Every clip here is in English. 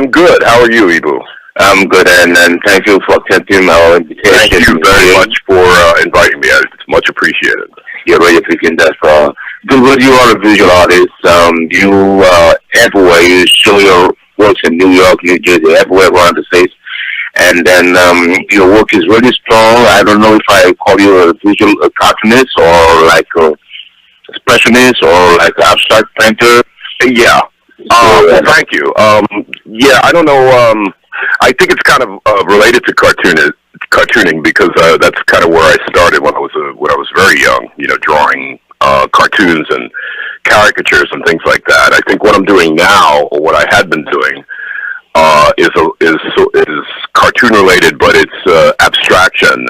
I'm good. How are you, Ibou? I'm good, and thank you for accepting my invitation. Thank you very much for inviting me. It's much appreciated. You're really Pikine Diaspora. Because you are a visual artist, you everywhere you show your works in New York, New Jersey, everywhere around the States, and then your work is really strong. I don't know if I call you a visual cartoonist or like a expressionist or like an abstract painter. Yeah. Well, thank you. Yeah, I don't know. I think it's kind of related to cartooning because that's kind of where I started when I was very young. You know, drawing cartoons and caricatures and things like that. I think what I'm doing now, or what I had been doing, is cartoon related, but it's abstraction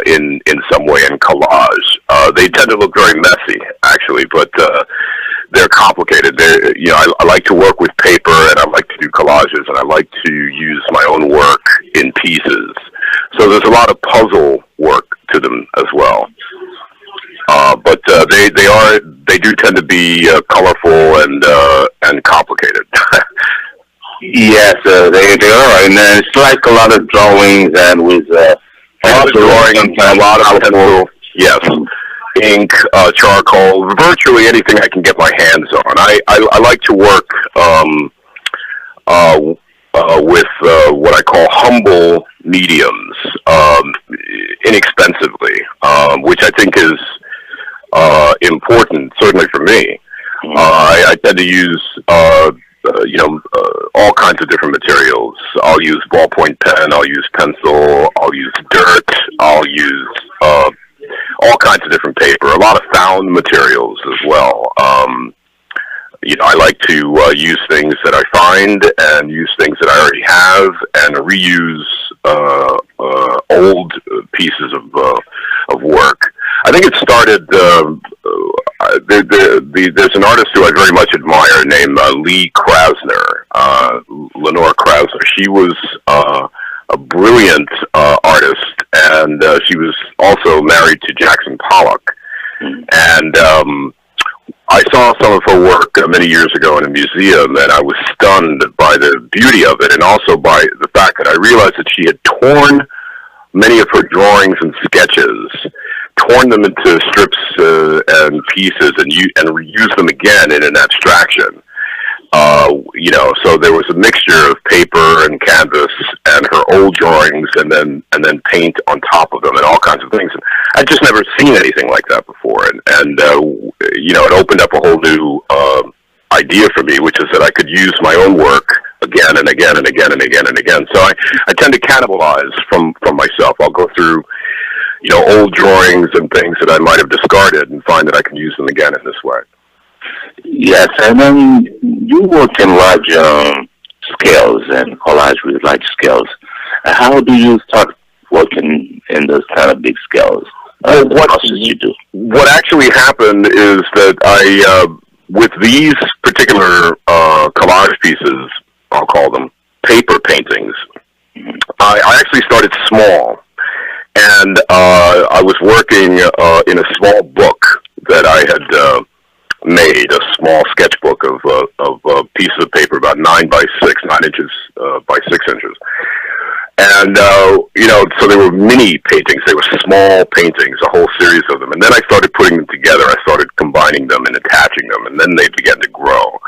in some way, in collage. They tend to look very messy, actually, but they're complicated. I like to work with paper, and I like to do collages, and I like to use my own work in pieces. So there's a lot of puzzle work to them as well. But they do tend to be colorful and complicated. Yes, they are, and it's like a lot of drawings and with a lot of drawing and a lot of pencil. Yes. Ink, charcoal, virtually anything I can get my hands on. I like to work with what I call humble mediums, inexpensively, which I think is important, certainly for me. I tend to use all kinds of different materials. I'll use ballpoint pen, I'll use pencil, I'll use dirt, I'll use all kinds of different paper, a lot of found materials as well. I like to use things that I find and use things that I already have and reuse old pieces of work. I think it started, there's an artist who I very much admire named Lee Krasner, Lenore Krasner. She was a brilliant artist, and she was also married to Jackson Pollock. And I saw some of her work many years ago in a museum, and I was stunned by the beauty of it, and also by the fact that I realized that she had torn many of her drawings and sketches, torn them into strips and pieces, and reused them again in an abstraction. So there was a mixture of paper and canvas and her old drawings, and then paint on top of them, and all kinds of things. And I'd just never seen anything like that before, and it opened up a whole new idea for me, which is that I could use my own work again and again and again and again and again. So I tend to cannibalize from myself. I'll go through old drawings and things that I might have discarded and find that I can use them again in this way. Yes, and then you work in large scales and collage with large scales. How do you start working in those kind of big scales? What actually happened is that I, with these particular collage pieces, I'll call them paper paintings, I actually started small. And I was working in a small book that I had made, a small sketchbook of a piece of paper about 9 inches by 6 inches. And, so they were mini paintings. They were small paintings, a whole series of them. And then I started putting them together. I started combining them and attaching them, and then they began to grow.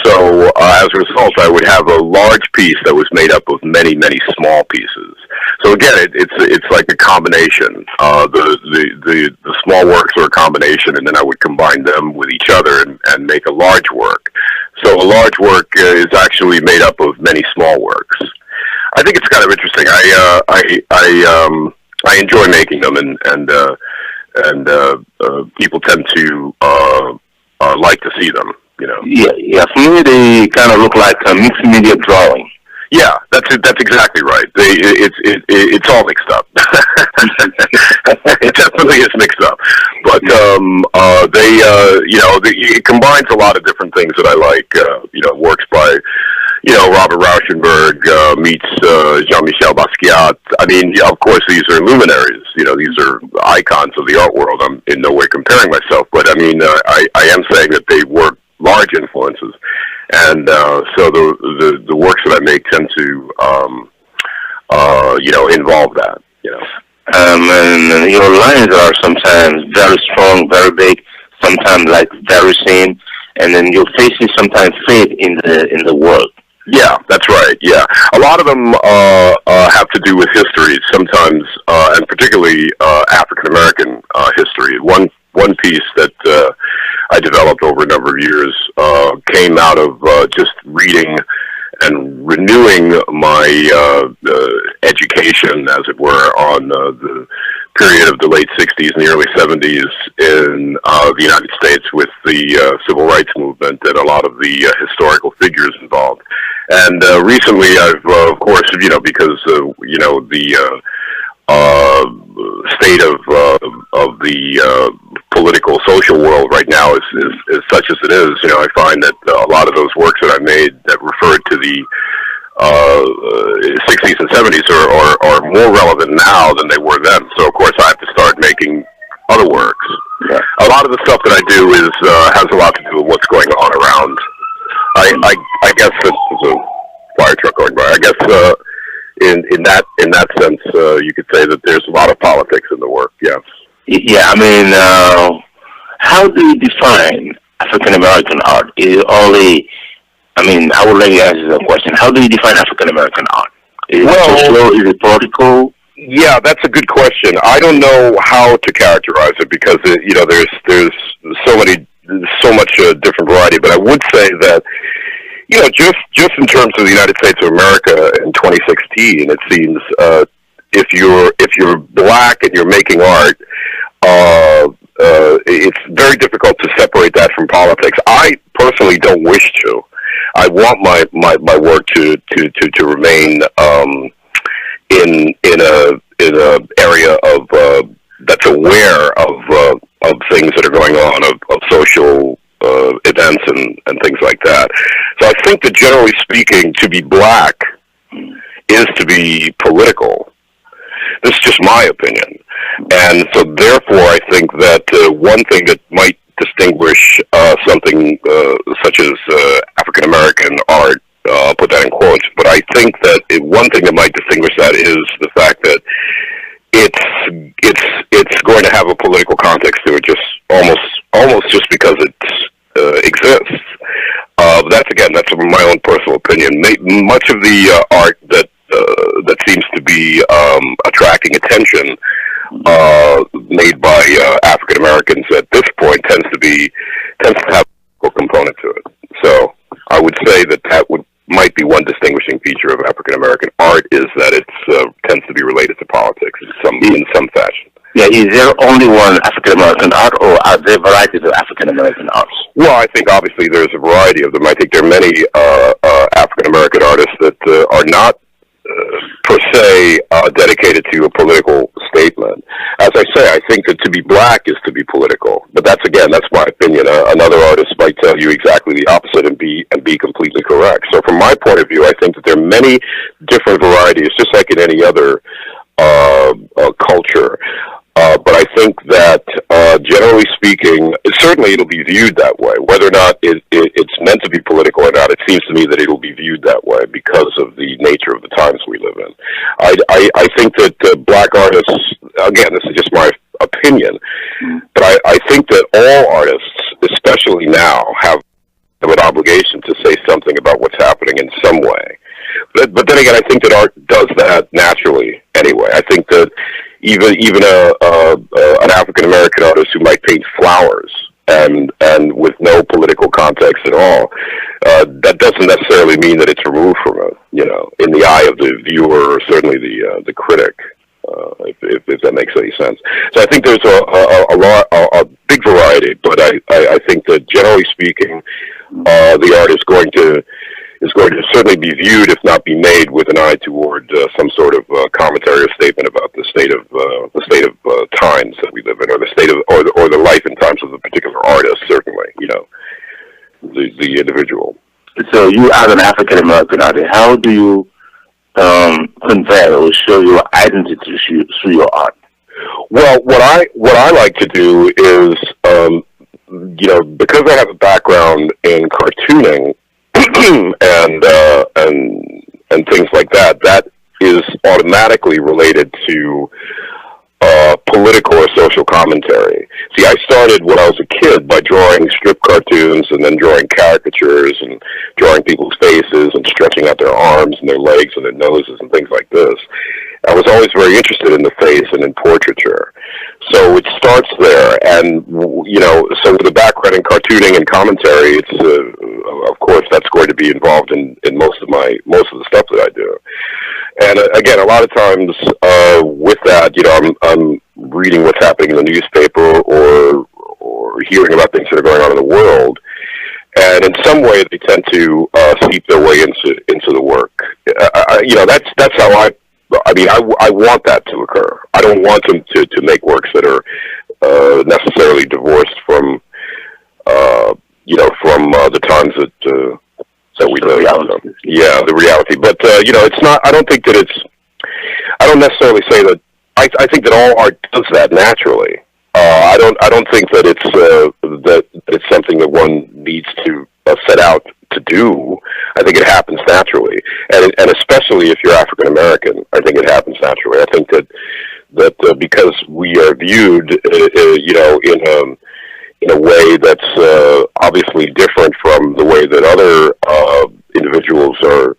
So as a result, I would have a large piece that was made up of many, many small pieces. So again, it's like a combination. The small works are a combination, and then I would combine them with each other and make a large work. So a large work is actually made up of many small works. I think it's kind of interesting. I enjoy making them, and people tend to like to see them. Yeah. For me, they kind of look like a mixed media drawing. Yeah, that's exactly right. It's all mixed up. It definitely is mixed up. But it combines a lot of different things that I like. Works by Robert Rauschenberg meets Jean-Michel Basquiat. I mean, of course, these are luminaries. These are icons of the art world. I'm in no way comparing myself, but I mean, I am saying that they were large influences. And so the works that I make tend involve that. And your lines are sometimes very strong, very big, sometimes like very thin, and then you're facing sometimes faith in the world. Yeah, that's right. Yeah, a lot of them have to do with history. Sometimes, and particularly African American history. One piece that I developed over a number of years came out of just reading and renewing my education, as it were, on the period of the late 60s and the early 70s in the United States with the civil rights movement and a lot of the historical figures involved. And recently I've, of course, because, the state of the political social world right now is such as it is. I find that a lot of those works that I made that referred to the 60s and 70s are more relevant now than they were then. So of course I have to start making other works. Yeah. A lot of the stuff that I do has a lot to do with what's going on around. I guess there's a fire truck going by. I guess in that sense, you could say that there's a lot of politics in the work. Yeah. Yeah, I mean, how do you define African American art? Is it only? I mean, I would like you answer the question. How do you define African American art? Is it social? Is it political? Yeah, that's a good question. I don't know how to characterize it because there's so much different variety. But I would say that just in terms of the United States of America in 2016, it seems if you're black and you're making art, it's very difficult to separate that from politics. I personally don't wish to. I want my work to remain in a area of that's aware of things that are going on, of social events and things like that. So I think that generally speaking, to be black is to be political. This is just my opinion. And so therefore I think that one thing that might distinguish something such as African American art, I'll put that in quotes, but I think that one thing that might distinguish that is the fact that it's going to have a political context to it, just almost just because it exists. That's my own personal opinion. Much of the art that seems to be attracting attention made by African Americans at this point tends to have a component to it. So I would say that might be one distinguishing feature of African American art is that it tends to be related to politics in some fashion. Yeah, is there only one African American art, or are there varieties of African American arts? Well, I think obviously there's a variety of them. I think there are many African American artists that are not per se dedicated to a political statement. As I say, I think that to be black is to be political. But that's my opinion. Another artist might tell you exactly the opposite and be completely correct. So from my point of view, I think that there are many different varieties, just like in any other culture. But I think that, generally speaking, certainly it'll be viewed that way. Whether or not it's meant to be political or not, it seems to me that it'll be viewed that way because of the nature of the times we live in. I think that black artists, again, this is just my opinion, but I think that all artists, especially now, have an obligation to say something about what's happening in some way. But then again, I think that art does that naturally anyway. I think that even an African American artist who might paint flowers and with no political context at all, that doesn't necessarily mean that it's removed from it. In the eye of the viewer, or certainly the critic, if that makes any sense. So I think there's a big variety, but I think that generally speaking, the art is going to certainly be viewed, if not be made, with an eye toward some sort of commentary or statement about the state of times that we live in, or the state of or the life and times of the particular artist. Certainly, the individual. So you, as an African American artist, how do you convey or show your identity through your art? Well, what I like to do is, because I have a background in cartooning and and things like that, that is automatically related to political or social commentary. See, I started when I was a kid by drawing strip cartoons and then drawing caricatures and drawing people's faces and stretching out their arms and their legs and their noses and things like this. I was always very interested in the face and in portraiture. So it starts there, and, you know, so with a background in cartooning and commentary, it's, of course, that's going to be involved in most of the stuff that I do. And again, a lot of times with that, you know, I'm reading what's happening in the newspaper or hearing about things that are going on in the world, and in some way they tend to seep their way into the work. You know, that's how I mean, I want that to occur. I don't want them to make works that are necessarily divorced from, you know, from the times that we live. Yeah, the reality. But you know, it's not. I don't think that it's. I don't necessarily say that. I think that all art does that naturally. I don't think that it's something that one needs to set out to do. I think it happens naturally, and especially if you're African American, I think it happens naturally. I think that because we are viewed, you know, in a way that's obviously different from the way that other individuals are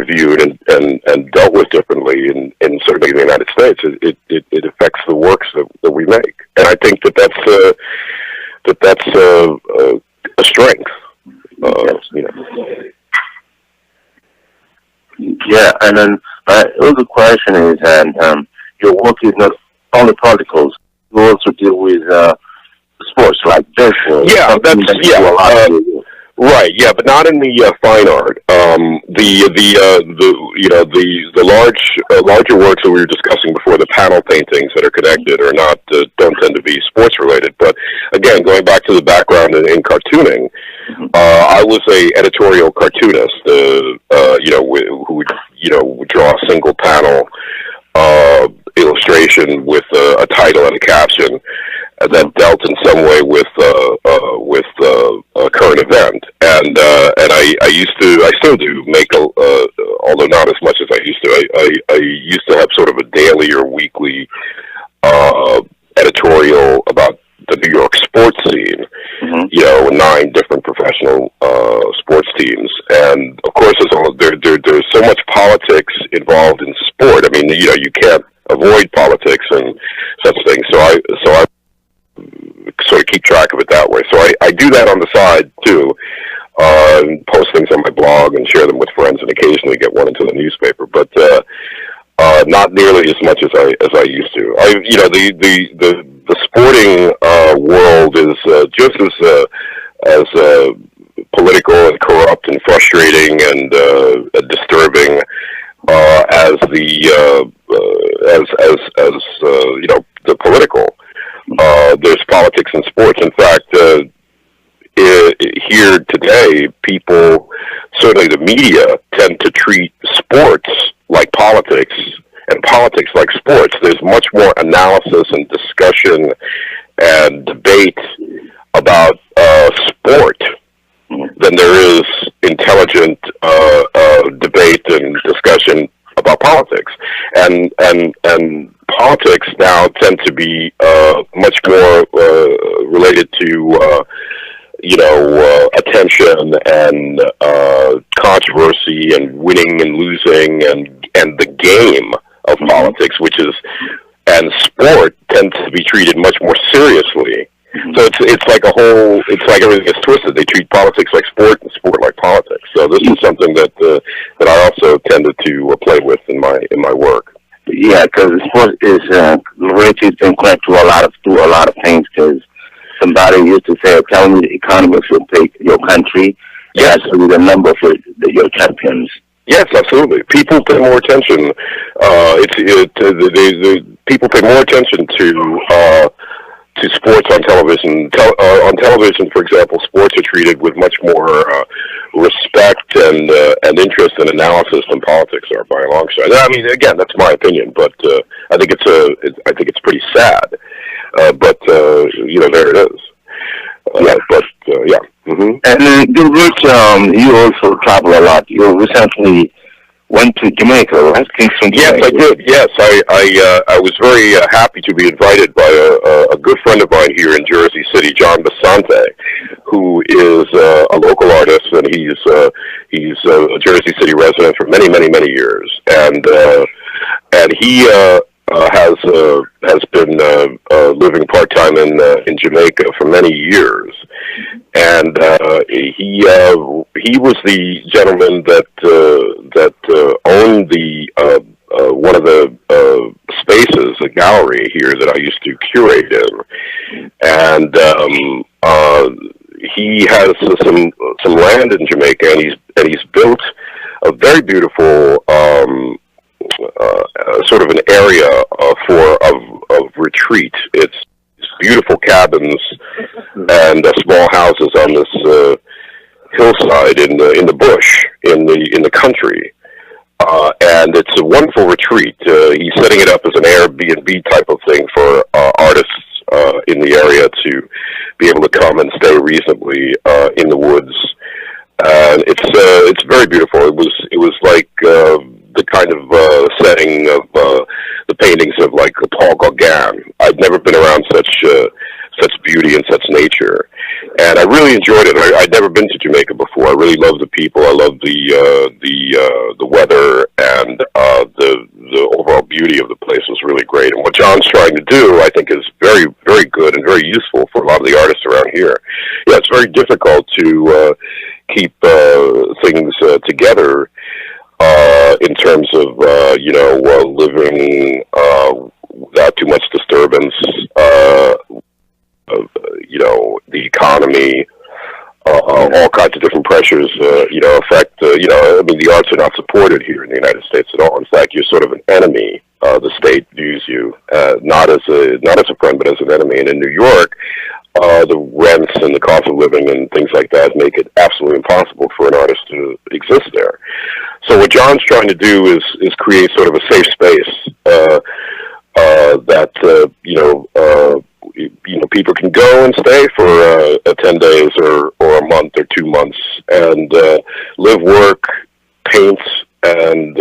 viewed and dealt with differently in certainly in the United States, it affects the works that we make, and I think that's a strength. You know. Yeah, and then the other question is, and your work is not only particles; you also deal with sports like baseball. Yeah, right. Yeah, but not in the fine art. The larger works that we were discussing before, the panel paintings that are connected are not don't tend to be sports related. But again, going back to the background in cartooning, I was a editorial cartoonist. You know, who would draw a single panel illustration with a title and a caption that dealt in some way with a current event, and I still do make although not as much as I used to. I used to have sort of a daily or weekly editorial about the New York sports scene. You know, 9 different professional sports teams, and of course, there's so much politics involved in sport. I mean, you know, you can't avoid politics and such things. So I sort of keep track of it that way. So I do that on the side too, post things on my blog and share them with friends, and occasionally get one into the newspaper. But not nearly as much as I used to. You know, the sporting world is just as political and corrupt and frustrating and disturbing as you know, the political. There's politics in sports. In fact, here today, people, certainly the media, tend to treat sports like politics and politics like sports. There's much more analysis and discussion and debate about sport than there is intelligent debate and discussion about politics. And politics now tend to be much more related to you know, attention and controversy and winning and losing and the game of politics, and sport tends to be treated much more seriously. So it's like everything is twisted. They treat politics like sport and sport like politics. So this is something that I also tended to play with in my work. Yeah, because sport is related and connect to a lot of things. Because somebody used to say, "Tell me the economics will take your country." Yes, actually the number for your champions. Yes, absolutely. People pay more attention. People pay more attention to sports on television. On television, for example, sports are treated with much more respect and interest and analysis than politics are, by a long shot. I mean, again, that's my opinion, but I think it's pretty sad. But you know, there it is. Yeah. But yeah. And Gilbert, you also travel a lot. You recently went to Jamaica, right? Kingston, Yes, Jamaica. I did. Yes, I was very happy to be invited by a good friend of mine here in Jersey City, John Basante, who is a local artist, and he's a Jersey City resident for many, many, many years, and he has been living part time in Jamaica for many years, and he was the gentleman that owned the one of the spaces, a gallery here that I used to curate in, and he has some land in Jamaica, and he's built a very beautiful sort of an area of retreat. It's beautiful cabins and small houses on this hillside in the bush in the country, and it's a wonderful retreat. He's setting it up as an Airbnb type of thing for artists in the area to be able to come and stay reasonably in the woods. And it's very beautiful. It was like the kind of setting of the paintings of like Paul Gauguin. I'd never been around such beauty and such nature, and I really enjoyed it. I'd never been to Jamaica before. I really love the people. I love the weather, and the overall beauty of the place was really great. And what John's trying to do, I think, is very, very good and very useful for a lot of the artists around here. Yeah, it's very difficult to keep things together in terms of living without too much disturbance. The economy, all kinds of different pressures, affect. I mean, the arts are not supported here in the United States at all. In fact, you're sort of an enemy. The state views you not as a friend, but as an enemy. And in New York, the rents and the cost of living and things like that make it absolutely impossible for an artist to exist there. So what John's trying to do is create sort of a safe space that people can go and stay for 10 days or a month or 2 months and live, work, paint, and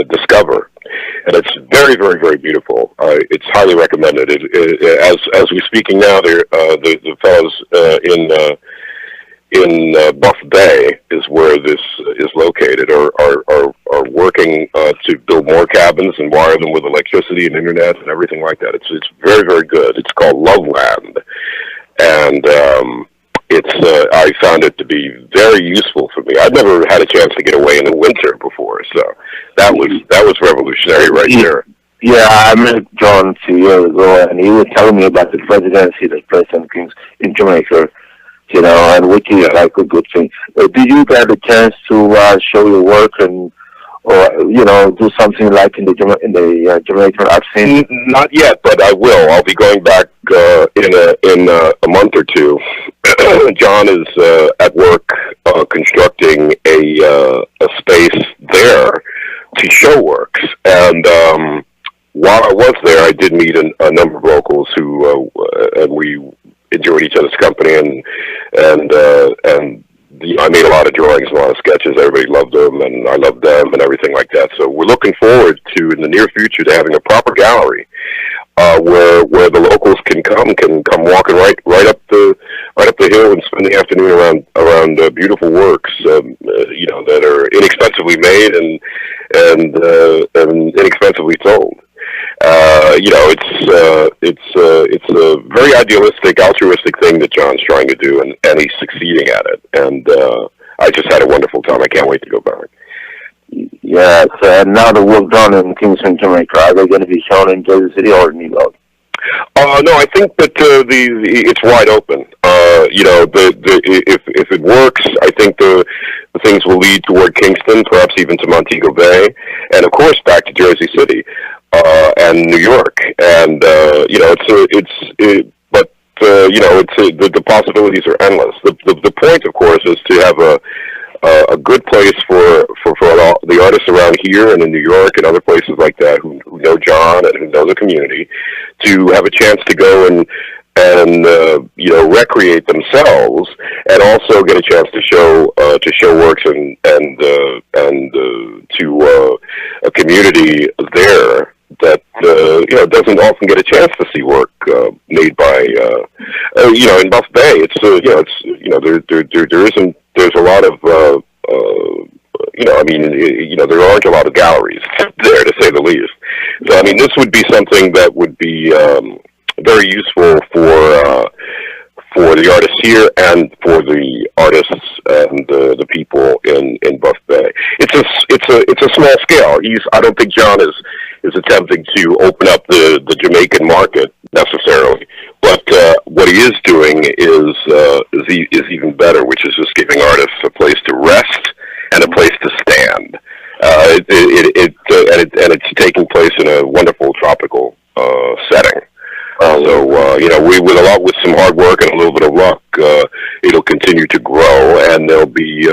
discover. And it's very, very, very beautiful. It's highly recommended. As we're speaking now, the fellows in Buff Bay is where this is located, are working to build more cabins and wire them with electricity and internet and everything like that. It's very, very good. It's called Loveland, and I found it to be very useful for me. I've never had a chance to get away in the winter before, so that was revolutionary right there. Yeah, I met John a few years ago, and he was telling me about the presidency that President King's in Jamaica, and which is like a good thing. Did you get a chance to show your work or do something like in the Jamaican art scene? Not yet, but I will. I'll be going back in a month or two. John is at work constructing a space there to show works, and while I was there, I did meet a number of locals who and we enjoyed each other's company, and I made a lot of drawings, a lot of sketches. Everybody loved them, and I loved them, and everything like that. So we're looking forward to, in the near future, to having a proper gallery where the locals can come walking right up the hill and spend the afternoon around beautiful works, that are inexpensively made and inexpensively sold. It's a very idealistic, altruistic thing that John's trying to do, and he's succeeding at it. And I just had a wonderful time. I can't wait to go back. Yes, and now the work done in Kingston, Jamaica, are they going to be shown in Jersey City or New York? No, I think that it's wide open. If it works, I think the things will lead toward Kingston, perhaps even to Montego Bay, and of course back to Jersey City and New York. And the possibilities are endless. The point, of course, is to have a good place for all the artists around here and in New York and other places like that who know John and who know the community, to have a chance to go and and recreate themselves, and also get a chance to show works and to a community there that doesn't often get a chance to see work made by in Buff Bay. There's a lot of there aren't a lot of galleries there, to say the least. So I mean, this would be something that would be very useful for the artists here and for the artists and the people in Buff Bay. It's a small scale. I don't think John is attempting to open up the Jamaican market necessarily, but what he is doing is even better, which is just giving artists a place to rest and a place to stand. And it's taking place in a wonderful tropical setting. With some hard work and a little bit of luck, it'll continue to grow, and there'll be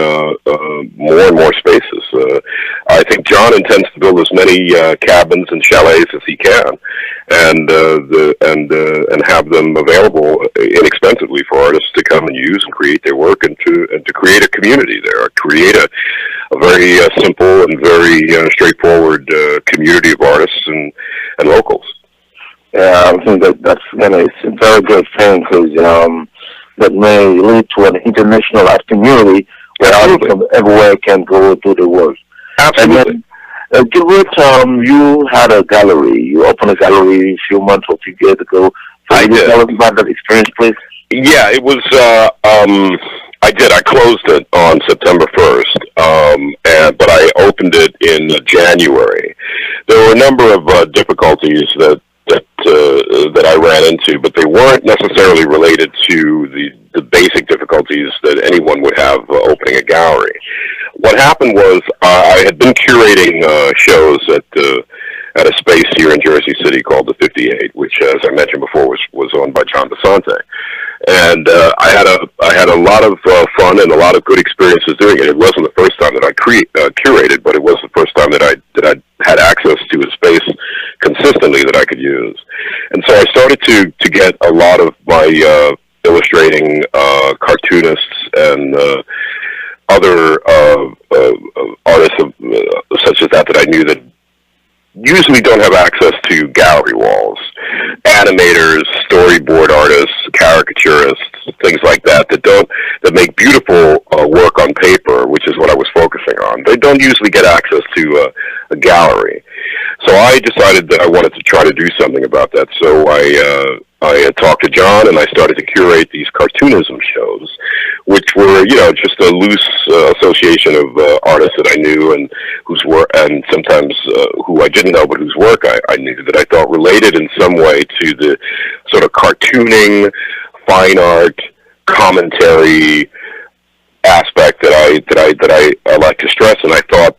more and more spaces. I think John intends to build as many cabins and chalets as he can, and have them available inexpensively for artists to come and use and create their work, and to create a community there, create a very simple and very straightforward community of artists and locals. Yeah, I think that's a very good thing, because that may lead to an international art community where artists from everywhere can go do the work. Absolutely. And then, Gilbert, you had a gallery. You opened a gallery a few months or a few years ago. I did. Tell us about that experience, please. Yeah, it was. I did. I closed it on September 1st, but I opened it in January. There were a number of difficulties that I ran into, but they weren't necessarily related to the basic difficulties that anyone would have opening a gallery. What happened was I had been curating shows at a space here in Jersey City called the 58, which, as I mentioned before, was owned by John Basante. And I had a lot of fun and a lot of good experiences doing it. It wasn't the first time that I curated, but it was the first time that I had access to a space consistently that I could use. And so I started to get a lot of my illustrating cartoonists and other artists such as that I knew that usually don't have access to gallery walls. Animators, storyboard artists, caricaturists, things like that that make beautiful work on paper, which is what I was focusing on. They don't usually get access to a gallery. So I decided that I wanted to try to do something about that. So I talked to John, and I started to curate these cartoonism shows, which were, just a loose association of artists that I knew and whose work, and sometimes who I didn't know, but whose work I knew, that I thought related in some way to the sort of cartooning, fine art, commentary aspect that I like to stress, and I thought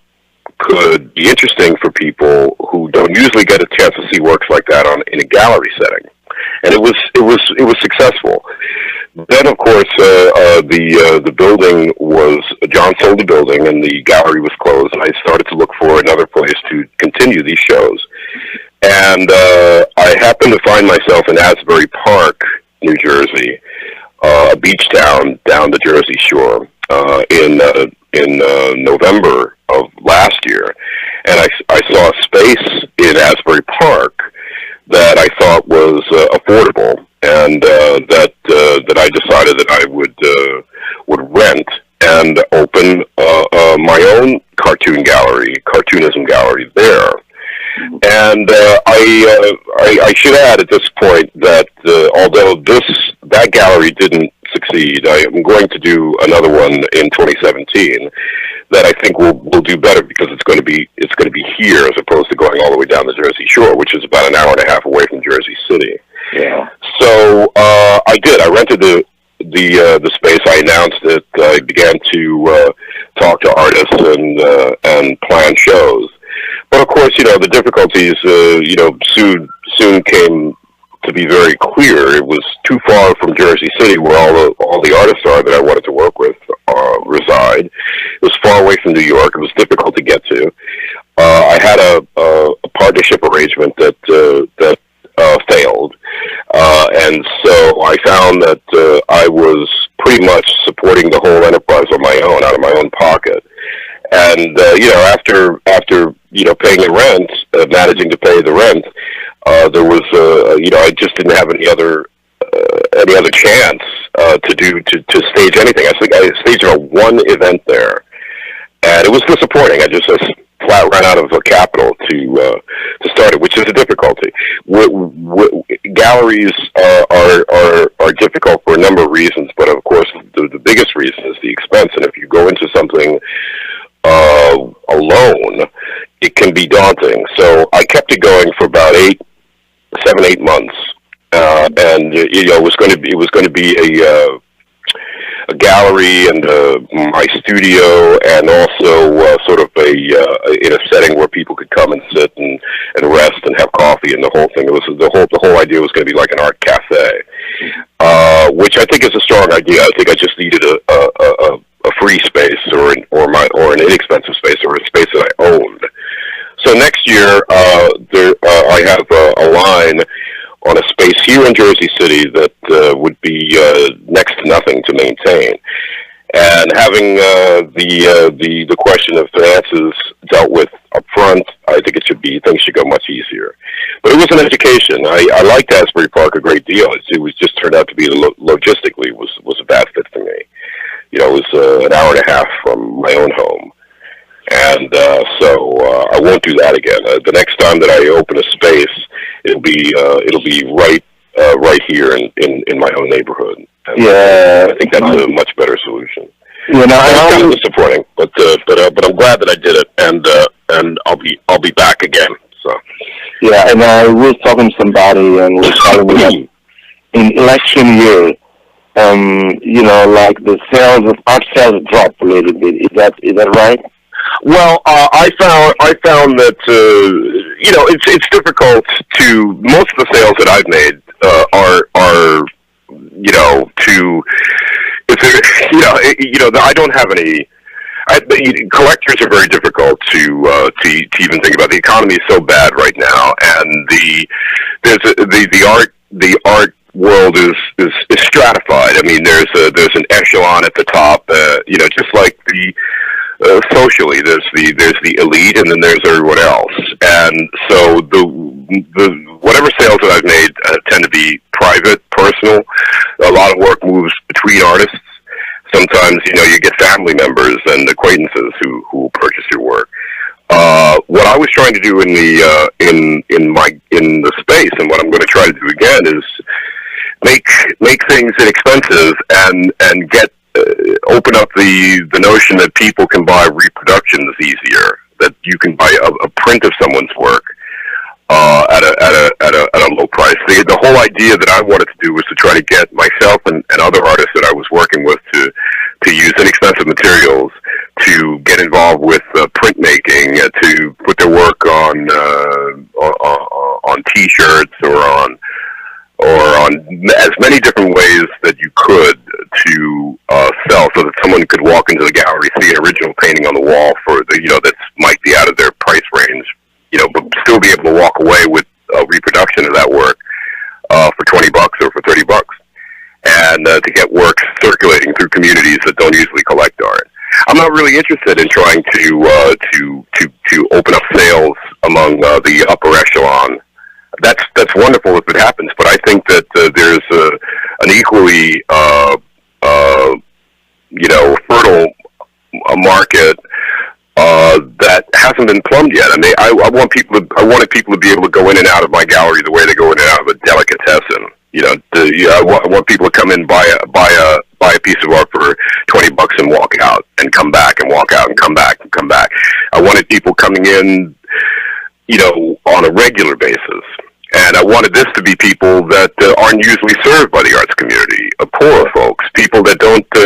could be interesting for people who don't usually get a chance to see works like that in a gallery setting. And it was successful. Then, of course, the building John sold the building, and the gallery was closed, and I started to look for another place to continue these shows. And I happened to find myself in Asbury Park, New Jersey, a beach town down the Jersey Shore, in November of last year, and I saw a space in Asbury Park that I thought was affordable, and that I decided that I would rent and open my own cartoonism gallery there. And I should add at this point that although that gallery didn't succeed, I am going to do another one in 2017 that I think will do better, because it's going to be here as opposed to going all the way down the Jersey Shore, which is about an hour and a half away from Jersey City. Yeah. So I did. I rented the space. I announced it. I began to talk to artists and plan shows. But of course, the difficulties soon came to be very clear. It was too far from Jersey City, where all the artists are that I wanted to work with reside. It was far away from New York. It was difficult to get to. I had a partnership arrangement that failed, and so found that I was pretty much supporting the whole enterprise on my own, out of my own pocket. And after paying the rent, managing to pay the rent, there was I just didn't have any other chance to stage anything. I think I staged one event there, and it was disappointing. I just flat ran out of capital to start it, which is a difficulty. Galleries are difficult for a number of reasons, but of course the biggest reason is the expense. And if you go into something alone, it can be daunting. So I kept it going for about 8 months, and it was going to be a gallery and my studio, and also sort of in a setting where people could come and sit and rest and have coffee and the whole thing. It was the whole idea was going to be like an art cafe, which I think is a strong idea. I think I just needed a free space or an inexpensive space or a space that I owned. So next year, I have a line on a space here in Jersey City that would be next to nothing to maintain. And having the question of finances dealt with up front, I think things should go much easier. But it was an education. I liked Asbury Park a great deal. It was just turned out to be logistically was a bad fit for me. It was an hour and a half from my own home. And so I won't do that again. The next time that I open a space, it'll be right here in my own neighborhood. And I think that's a much better solution. It's kind of disappointing, but I'm glad that I did it, and I'll be back again. So and I was talking to somebody and was telling me that in election year, like the art sales dropped a little bit. Is that right? Well, I found that it's difficult to most of the sales that I've made are I don't have any. Collectors are very difficult to even think about. The economy is so bad right now, and the art world is stratified. I mean, there's an echelon at the top. Just like socially, there's the elite, and then there's everyone else. And so the whatever sales that I've made tend to be private, personal. A lot of work moves between artists. Sometimes you get family members and acquaintances who will purchase your work. What I was trying to do in the space, and what I'm going to try to do again, is make things inexpensive and get open up the notion that people can buy reproductions easier, that you can buy a print of someone's work at a low price. The whole idea that I wanted to do was to try to get myself and other artists that I was working with to use inexpensive materials, to get involved with printmaking, to put their work on T-shirts or on as many different ways that you could to sell, so that someone could walk into the gallery, see an original painting on the wall that might be out of their price range, but still be able to walk away with a reproduction of that work for $20 or for $30, and to get work circulating through communities that don't usually collect art. I'm not really interested in trying to open up sales among the upper echelon. That's wonderful if it happens, but I think that there's an equally fertile market that hasn't been plumbed yet. I mean, I wanted people to be able to go in and out of my gallery the way they go in and out of a delicatessen. I want people to come in, buy a piece of art for $20 and walk out, and come back and walk out and come back and come back. I wanted people coming in, on a regular basis. And I wanted this to be people that aren't usually served by the arts community, poorer folks, people that don't go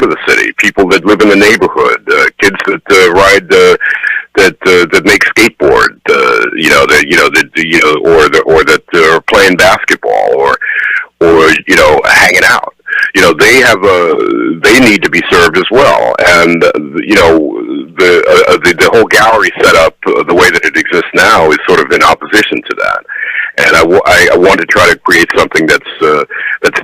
to the city, people that live in the neighborhood, kids that ride, that make skateboard, or that are playing basketball, or hanging out. They need to be served as well, and the whole gallery setup, the way that it exists now, is sort of in opposition to that. and I want to try to create something that's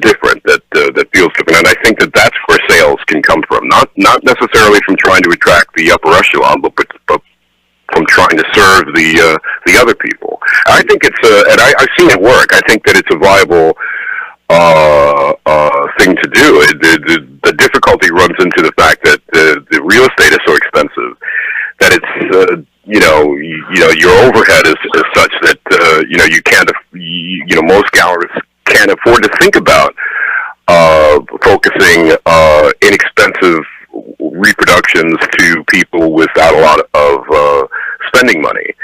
different, that feels different, and I think that's where sales can come from, not necessarily from trying to attract the upper echelon, but from trying to serve the other people. I think it's and I've seen it work. I think that it's a viable thing to do. The difficulty runs into the fact that the real estate is so expensive that it's your overhead is such that you can't most galleries can't afford to think about focusing inexpensive reproductions to people without a lot of spending money.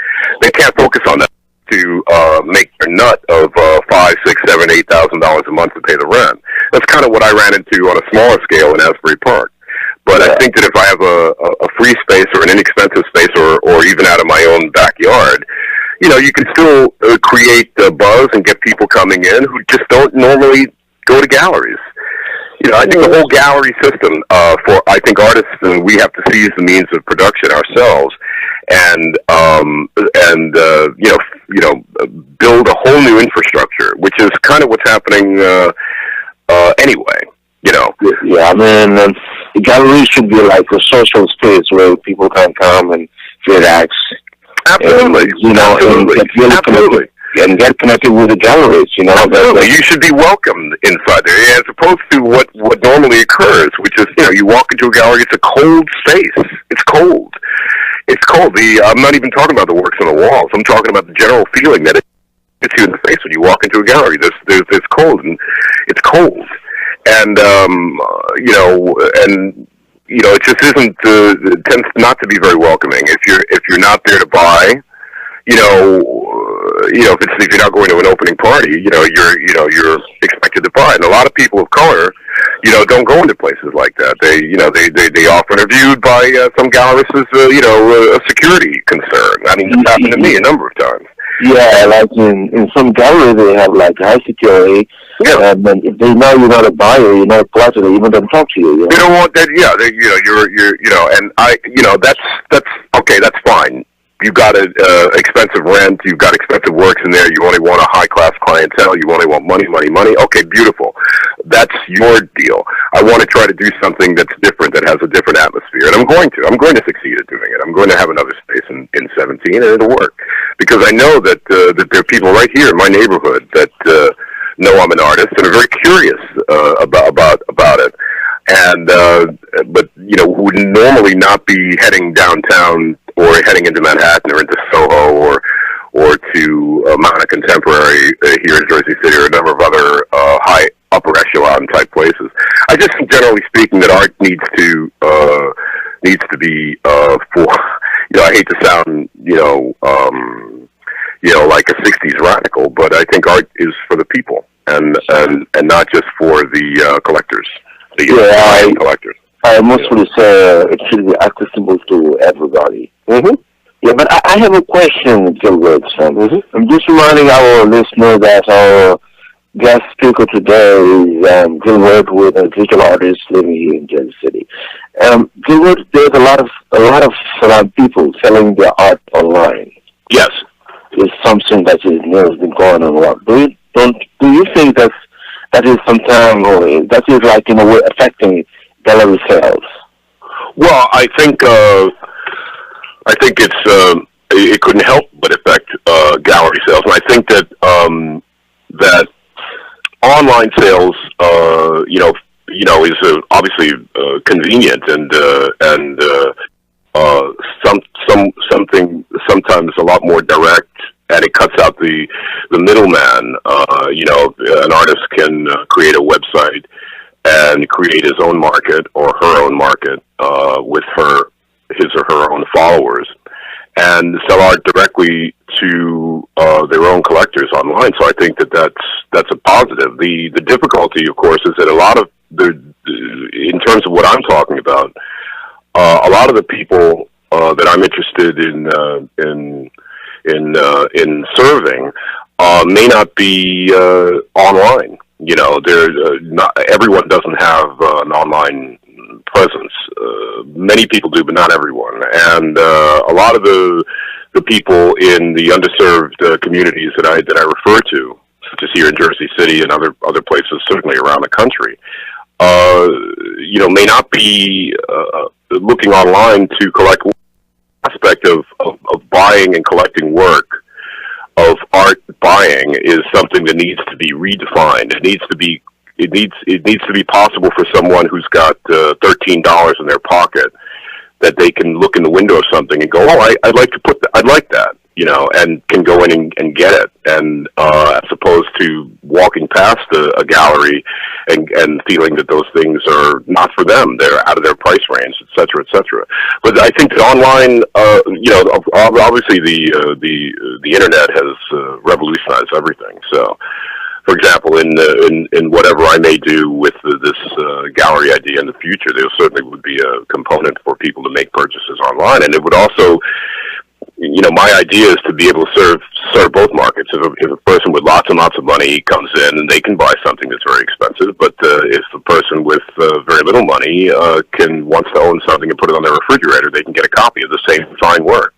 They can't focus on that to make their nut of $5,000, $6,000, $7,000, $8,000 a month to pay the rent. That's kind of what I ran into on a smaller scale in Asbury Park. But I think that if I have a free space or an inexpensive space or even out of my own backyard, you can still create a buzz and get people coming in who just don't normally go to galleries. I think the whole gallery system I think artists, we have to seize the means of production ourselves and build a whole new infrastructure, which is kind of what's happening anyway. Yeah, I mean, the gallery should be like a social space where people can come and relax. Absolutely. And, absolutely. And get connected with the galleries, Absolutely. You should be welcomed inside there, as opposed to what normally occurs, which is, you walk into a gallery, it's a cold space. It's cold. It's cold. I'm not even talking about the works on the walls. I'm talking about the general feeling that it hits you in the face when you walk into a gallery. It's cold, and it's cold. And, it just isn't, it tends not to be very welcoming. If you're not there to buy, if you're not going to an opening party, you're expected to buy. And a lot of people of color, don't go into places like that. They often are viewed by some gallerists as, a security concern. I mean, it's happened to me a number of times. Yeah, like in some galleries they have like high security. Yeah. And if they know you're not a buyer, you're not a collector, they even don't talk to you. They don't want that. Yeah, that's okay. That's fine. You've got expensive rent. You've got expensive works in there. You only want a high-class clientele. You only want money, money, money. Okay, beautiful. That's your deal. I want to try to do something that's different, that has a different atmosphere, and I'm going to. I'm going to succeed at doing it. I'm going to have another space in 17, and it'll work. Because I know that there are people right here in my neighborhood that know I'm an artist and are very curious about it. And but who would normally not be heading downtown or heading into Manhattan or into Soho or to Mount Contemporary here in Jersey City or a number of other high upper echelon type places. I just think, generally speaking, that art needs to be for. I hate to sound like a '60s radical, but I think art is for the people and not just for the collectors. Collectors. I mostly say it should be accessible to everybody. Mm-hmm. Yeah, but I have a question, Gilbert. Mm-hmm. I'm just reminding our listeners that our guest speaker today is Gilbert, with a digital artist living here in Jersey City. Gilbert, there's a lot of people selling their art online. Yes, it's something that has been going on a lot. Do you think that is sometimes, or that is like in a way affecting gallery sales? Well, I think it couldn't help but affect gallery sales, and I think that that online sales, is obviously convenient and sometimes a lot more direct, and it cuts out the middleman. An artist can create a website and create his own market or her own market with his or her own followers, and sell art directly to their own collectors online. So I think that's a positive. The difficulty, of course, is that a lot of in terms of what I'm talking about, a lot of the people that I'm interested in serving may not be online. Not everyone doesn't have an online presence. Many people do, but not everyone. And a lot of the the people in the underserved communities that I refer to, such as here in Jersey City and other places, certainly around the country, may not be looking online to collect aspect of buying and collecting work, of art buying, is something that needs to be redefined. It needs to be possible for someone who's got $13 in their pocket, that they can look in the window of something and go, oh, I'd like that, and can go in and get it, and as opposed to walking past a gallery and feeling that those things are not for them, they're out of their price range, et cetera, et cetera. But I think that online, obviously the internet has revolutionized everything. So, for example, in whatever I may do with this gallery idea in the future, there certainly would be a component for people to make purchases online, and it would also, my idea is to be able to serve both markets. If a person with lots and lots of money comes in, and they can buy something that's very expensive, but if a person with very little money wants to own something and put it on their refrigerator, they can get a copy of the same fine work.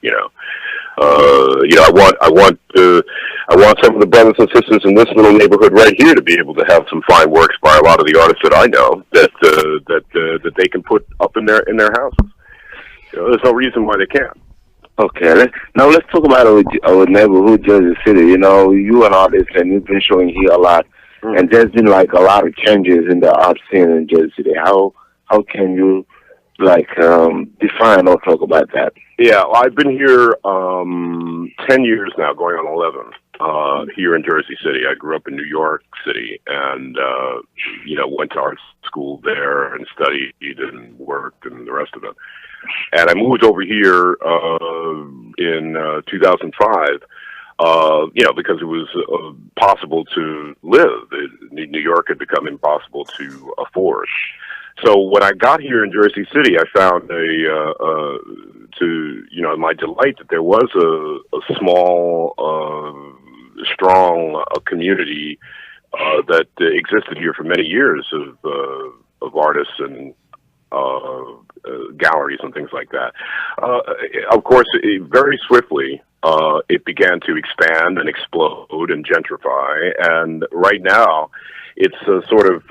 I want some of the brothers and sisters in this little neighborhood right here to be able to have some fine works by a lot of the artists that I know that they can put up in their houses. There's no reason why they can't. Okay, let's talk about our neighborhood, Jersey City. You an artist, and you've been showing here a lot, and there's been like a lot of changes in the art scene in Jersey City. How can you define or talk about that? Yeah, well, I've been here 10 years now, going on 11, here in Jersey City. I grew up in New York City, and went to art school there and studied and worked and the rest of it. And I moved over here in 2005, because it was possible to live. New York had become impossible to afford. So when I got here in Jersey City, I found my delight, that there was a small, strong community that existed here for many years of artists and galleries and things like that. Of course, very swiftly, it began to expand and explode and gentrify, and right now, it's sort of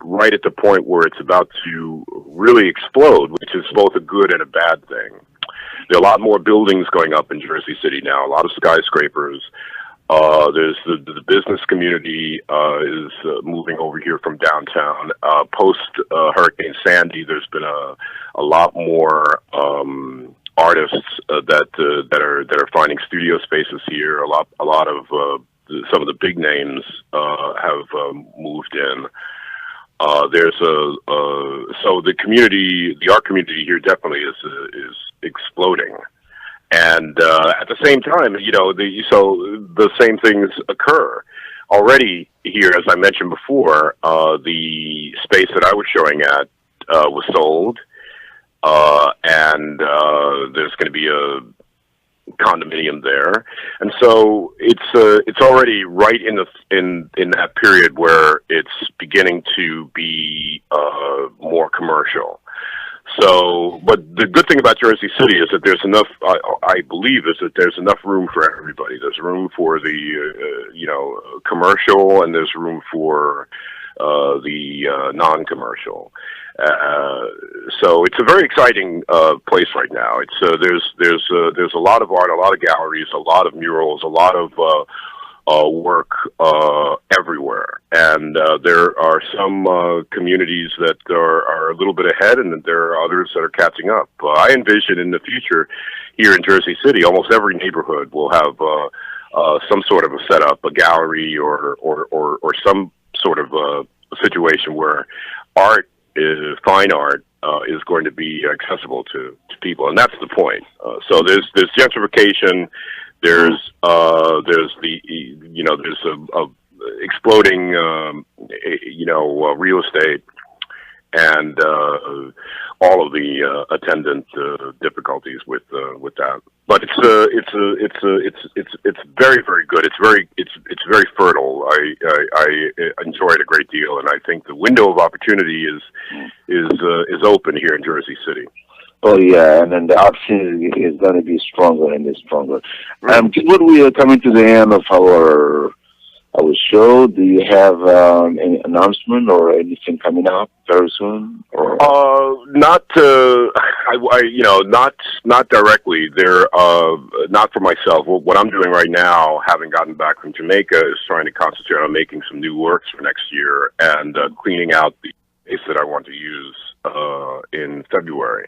right at the point where it's about to really explode, which is both a good and a bad thing. There are a lot more buildings going up in Jersey City now, a lot of skyscrapers. There's the business community is moving over here from downtown. Post Hurricane Sandy, there's been a lot more artists that are finding studio spaces here. A lot of some of the big names have moved in. So the art community here definitely is exploding. And at the same time, the same things occur already here. As I mentioned before, the space that I was showing at was sold, and there's going to be a condominium there, and so it's already right in that period where it's beginning to be more commercial. So, but the good thing about Jersey City is that there's enough, I believe, is that there's enough room for everybody. There's room for the, commercial, and there's room for the non-commercial. So it's a very exciting place right now. It's there's a lot of art, a lot of galleries, a lot of murals, a lot of work everywhere, and there are some communities that are a little bit ahead, and there are others that are catching up. I envision in the future here in Jersey City, almost every neighborhood will have some sort of a setup, a gallery, or some sort of a situation where fine art is going to be accessible to people, and that's the point. So there's gentrification. There's exploding real estate, and all of the attendant difficulties with that. But it's very, very good. It's very fertile. I enjoy it a great deal, and I think the window of opportunity is open here in Jersey City. Oh yeah, and then the art scene is going to be stronger and stronger. Right. Gilbert, we are coming to the end of our show. Do you have any announcement or anything coming up very soon? Or Not not directly. They're not for myself. What I'm doing right now, having gotten back from Jamaica, is trying to concentrate on making some new works for next year and cleaning out the space that I want to use in February.